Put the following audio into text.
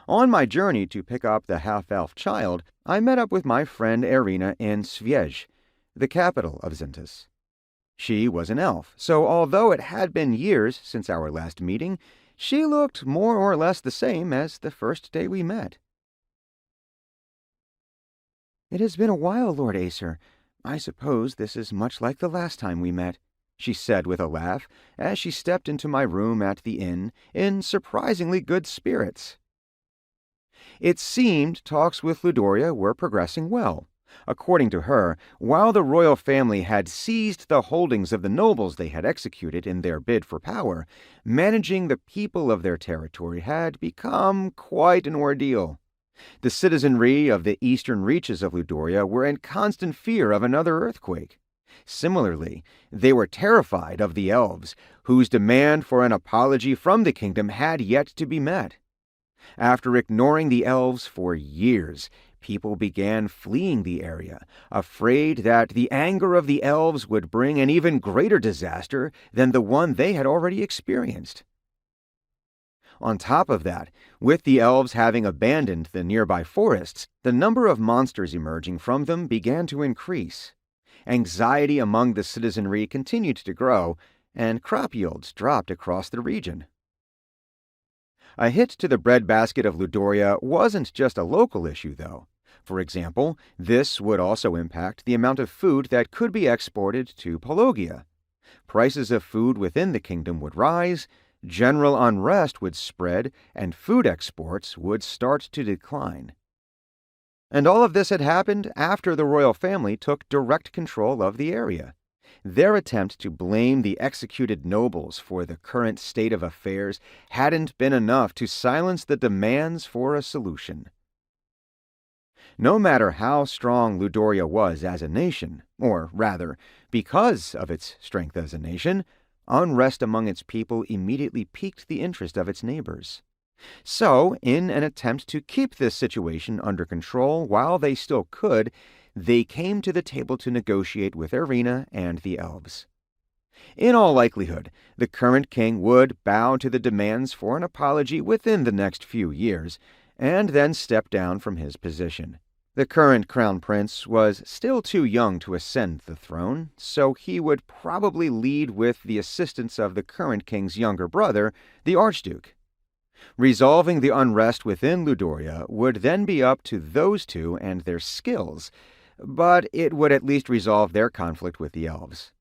On my journey to pick up the half-elf child, I met up with my friend Irina in Sviej, the capital of Zintis. She was an elf, so although it had been years since our last meeting, she looked more or less the same as the first day we met. "It has been a while, Lord Acer. I suppose this is much like the last time we met," she said with a laugh as she stepped into my room at the inn in surprisingly good spirits. It seemed talks with Ludoria were progressing well. According to her, while the royal family had seized the holdings of the nobles they had executed in their bid for power, managing the people of their territory had become quite an ordeal. The citizenry of the eastern reaches of Ludoria were in constant fear of another earthquake. Similarly, they were terrified of the elves, whose demand for an apology from the kingdom had yet to be met. After ignoring the elves for years, people began fleeing the area, afraid that the anger of the elves would bring an even greater disaster than the one they had already experienced. On top of that, with the elves having abandoned the nearby forests, the number of monsters emerging from them began to increase. Anxiety among the citizenry continued to grow, and crop yields dropped across the region. A hit to the breadbasket of Ludoria wasn't just a local issue, though. For example, this would also impact the amount of food that could be exported to Pologia. Prices of food within the kingdom would rise, general unrest would spread, and food exports would start to decline. And all of this had happened after the royal family took direct control of the area. Their attempt to blame the executed nobles for the current state of affairs hadn't been enough to silence the demands for a solution. No matter how strong Ludoria was as a nation, or rather, because of its strength as a nation, unrest among its people immediately piqued the interest of its neighbors. So, in an attempt to keep this situation under control while they still could, they came to the table to negotiate with Irina and the elves. In all likelihood, the current king would bow to the demands for an apology within the next few years, and then step down from his position. The current crown prince was still too young to ascend the throne, so he would probably lead with the assistance of the current king's younger brother, the archduke. Resolving the unrest within Ludoria would then be up to those two and their skills, but it would at least resolve their conflict with the elves.